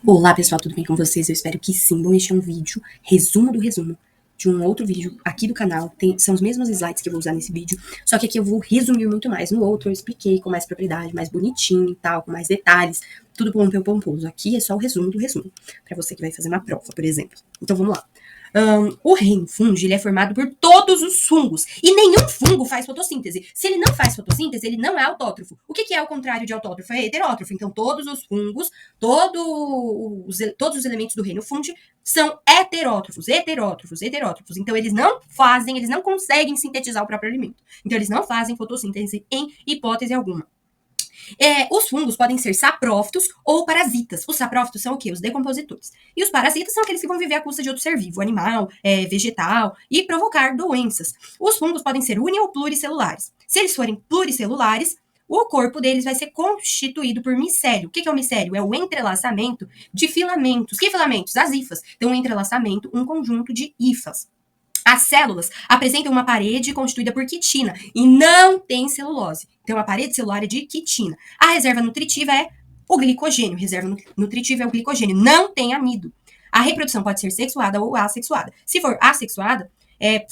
Olá pessoal, tudo bem com vocês? Eu espero que sim. Bom, este é um vídeo, resumo do resumo, de um outro vídeo aqui do canal. São os mesmos slides que eu vou usar nesse vídeo, só que aqui eu vou resumir muito mais. No outro eu expliquei com mais propriedade, mais bonitinho e tal, com mais detalhes, tudo pomposo. Aqui é só o resumo do resumo, pra você que vai fazer uma prova, por exemplo. Então vamos lá. O reino fungi, ele é formado por todos os fungos. E nenhum fungo faz fotossíntese. Se ele não faz fotossíntese, ele não é autótrofo. O que é o contrário de autótrofo? É heterótrofo. Então, todos os fungos, todos os elementos do reino fungi são heterótrofos. Então, eles não conseguem sintetizar o próprio alimento. Então, eles não fazem fotossíntese em hipótese alguma. Os fungos podem ser saprófitos ou parasitas. Os saprófitos são o quê? Os decompositores. E os parasitas são aqueles que vão viver à custa de outro ser vivo, animal, vegetal, e provocar doenças. Os fungos podem ser uni ou pluricelulares. Se eles forem pluricelulares, o corpo deles vai ser constituído por micélio. O que é o micélio? É o entrelaçamento de filamentos. Que filamentos? As hifas. Então, um entrelaçamento, um conjunto de hifas. As células apresentam uma parede constituída por quitina e não tem celulose. Então, a parede celular é de quitina. A reserva nutritiva é o glicogênio. Reserva nutritiva é o glicogênio. Não tem amido. A reprodução pode ser sexuada ou assexuada. Se for assexuada,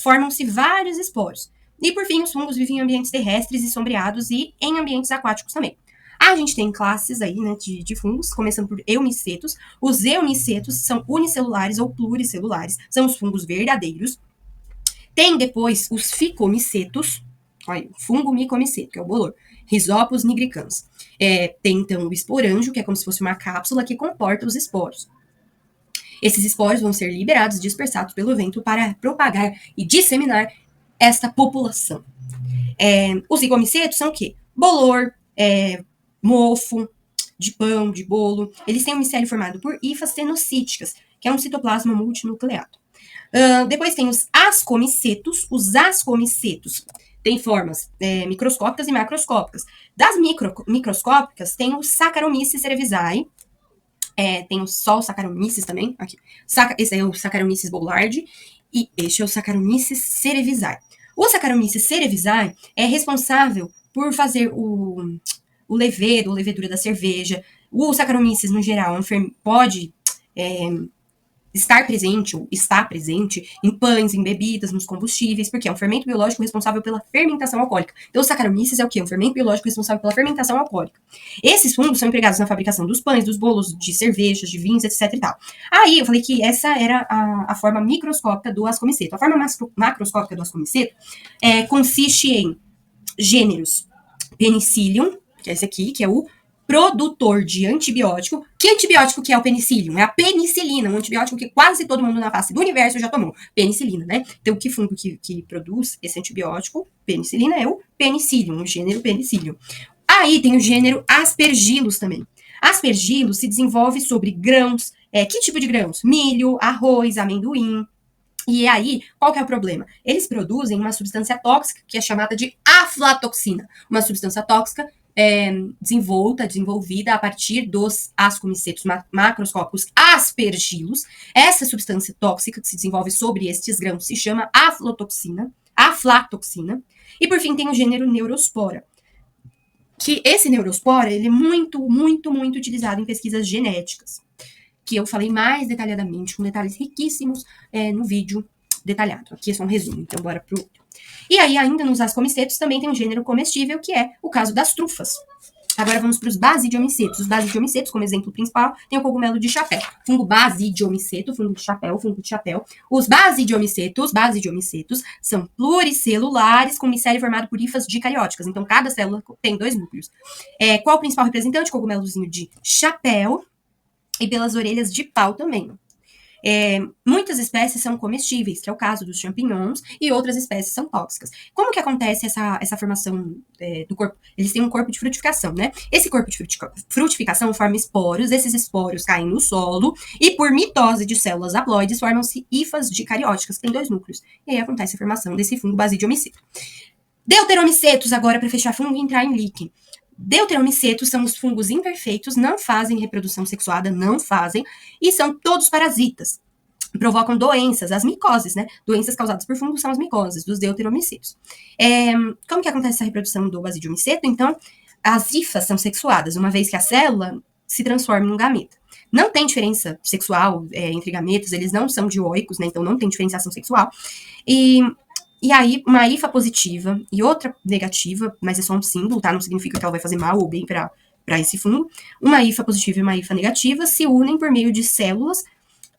formam-se vários esporos. E, por fim, os fungos vivem em ambientes terrestres e sombreados e em ambientes aquáticos também. A gente tem classes aí, né, de fungos, começando por eumicetos. Os eumicetos são unicelulares ou pluricelulares. São os fungos verdadeiros. Tem depois os ficomicetos, olha, o fungo micomiceto, que é o bolor, Rhizopus nigricans. Tem então o esporângio, que é como se fosse uma cápsula que comporta os esporos. Esses esporos vão ser liberados, dispersados pelo vento para propagar e disseminar esta população. Os zigomicetos são o quê? Bolor, mofo, de pão, de bolo. Eles têm um micélio formado por hifas cenocíticas, que é um citoplasma multinucleado. Depois tem os ascomicetos. Os ascomicetos têm formas microscópicas e macroscópicas. Das microscópicas tem o Saccharomyces cerevisiae. Tem só o Saccharomyces também. Aqui. Esse é o Saccharomyces boulardii e este é o Saccharomyces cerevisiae. O Saccharomyces cerevisiae é responsável por fazer o levedo, a levedura da cerveja. O Saccharomyces, no geral, pode estar presente ou está presente em pães, em bebidas, nos combustíveis, porque é um fermento biológico responsável pela fermentação alcoólica. Então, o Saccharomyces é o quê? Um fermento biológico responsável pela fermentação alcoólica. Esses fungos são empregados na fabricação dos pães, dos bolos, de cervejas, de vinhos, etc e tal. Aí, eu falei que essa era a forma microscópica do ascomiceto. A forma macroscópica do ascomiceto consiste em gêneros Penicillium, que é esse aqui, que é o produtor de antibiótico. Que antibiótico que é o penicillium? É a penicilina, um antibiótico que quase todo mundo na face do universo já tomou. Penicilina, né? Então, que fungo que produz esse antibiótico, penicilina, é o penicillium, o gênero Penicillium. Aí tem o gênero Aspergillus também. Aspergillus se desenvolve sobre grãos. Que tipo de grãos? Milho, arroz, amendoim. E aí, qual que é o problema? Eles produzem uma substância tóxica que é chamada de aflatoxina. Uma substância tóxica desenvolvida a partir dos ascomicetos macroscópicos aspergillus. Essa substância tóxica que se desenvolve sobre estes grãos se chama aflatoxina. E por fim tem o gênero Neurospora. Que esse Neurospora, ele é muito utilizado em pesquisas genéticas, que eu falei mais detalhadamente, com detalhes riquíssimos no vídeo detalhado. Aqui é só um resumo, então bora pro outro. E aí, ainda nos ascomicetos, também tem um gênero comestível, que é o caso das trufas. Agora vamos para os basidiomicetos. Os basidiomicetos, como exemplo principal, tem o cogumelo de chapéu. Fungo basidiomiceto, fungo de chapéu. Os basidiomicetos são pluricelulares, com micélio formado por hifas dicarióticas. Então, cada célula tem 2 núcleos. Qual o principal representante? Cogumelozinho de chapéu e pelas orelhas de pau também. Muitas espécies são comestíveis, que é o caso dos champignons, e outras espécies são tóxicas. Como que acontece essa formação do corpo? Eles têm um corpo de frutificação, né? Esse corpo de frutificação forma esporos, esses esporos caem no solo, e por mitose de células haploides formam-se hifas dicarióticas, que tem 2 núcleos. E aí acontece a formação desse fungo basidiomiceto. Deuteromicetos, agora para fechar fungo e entrar em líquen. Deuteromicetos são os fungos imperfeitos, não fazem reprodução sexuada, e são todos parasitas. Provocam doenças, as micoses, né? Doenças causadas por fungos são as micoses dos deuteromicetos. Como que acontece essa reprodução do basidiomiceto? Então, as hifas são sexuadas, uma vez que a célula se transforma em um gameta. Não tem diferença sexual entre gametas, eles não são dioicos, né? Então não tem diferenciação sexual. E aí, uma hifa positiva e outra negativa, mas é só um símbolo, tá? Não significa que ela vai fazer mal ou bem para esse fungo. Uma hifa positiva e uma hifa negativa se unem por meio de células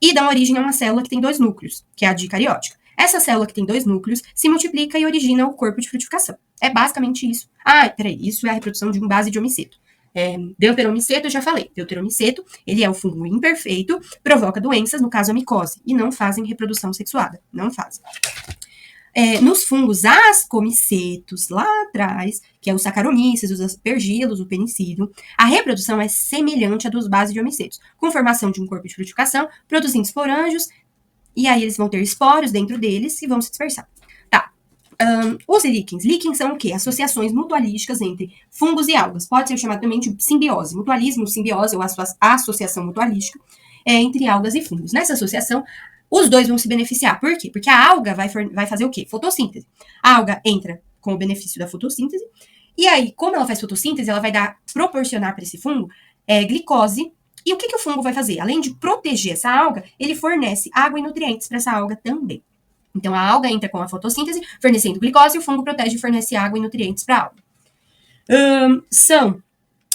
e dão origem a uma célula que tem 2 núcleos, que é a dicariótica. Essa célula que tem 2 núcleos se multiplica e origina o corpo de frutificação. É basicamente isso. Peraí, isso é a reprodução de um base de homiceto. Deuteromiceto, eu já falei. Deuteromiceto, ele é o fungo imperfeito, provoca doenças, no caso a micose, e não fazem reprodução sexuada. Não fazem. Nos fungos ascomicetos, lá atrás, que é os Saccharomyces, os aspergilos, o penicillium, a reprodução é semelhante à dos bases de homicetos, com formação de um corpo de frutificação, produzindo esporângios, e aí eles vão ter esporos dentro deles e vão se dispersar. Tá. Os líquens. Líquens são o quê? Associações mutualísticas entre fungos e algas. Pode ser chamado também de simbiose. Mutualismo, simbiose ou associação mutualística entre algas e fungos. Nessa associação, os dois vão se beneficiar. Por quê? Porque a alga vai fazer o quê? Fotossíntese. A alga entra com o benefício da fotossíntese, e aí, como ela faz fotossíntese, ela vai proporcionar para esse fungo glicose. E o que o fungo vai fazer? Além de proteger essa alga, ele fornece água e nutrientes para essa alga também. Então, a alga entra com a fotossíntese, fornecendo glicose, e o fungo protege e fornece água e nutrientes para a alga. São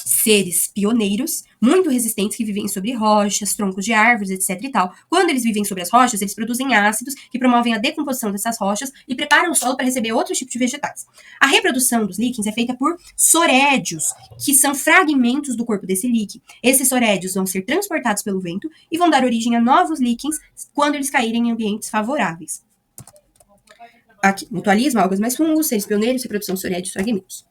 seres pioneiros, muito resistentes, que vivem sobre rochas, troncos de árvores, etc e tal. Quando eles vivem sobre as rochas, eles produzem ácidos que promovem a decomposição dessas rochas e preparam o solo para receber outros tipos de vegetais. A reprodução dos líquens é feita por sorédios, que são fragmentos do corpo desse líquen. Esses sorédios vão ser transportados pelo vento e vão dar origem a novos líquens quando eles caírem em ambientes favoráveis. Aqui, mutualismo, algas mais fungos, seres pioneiros, reprodução de sorédios, fragmentos.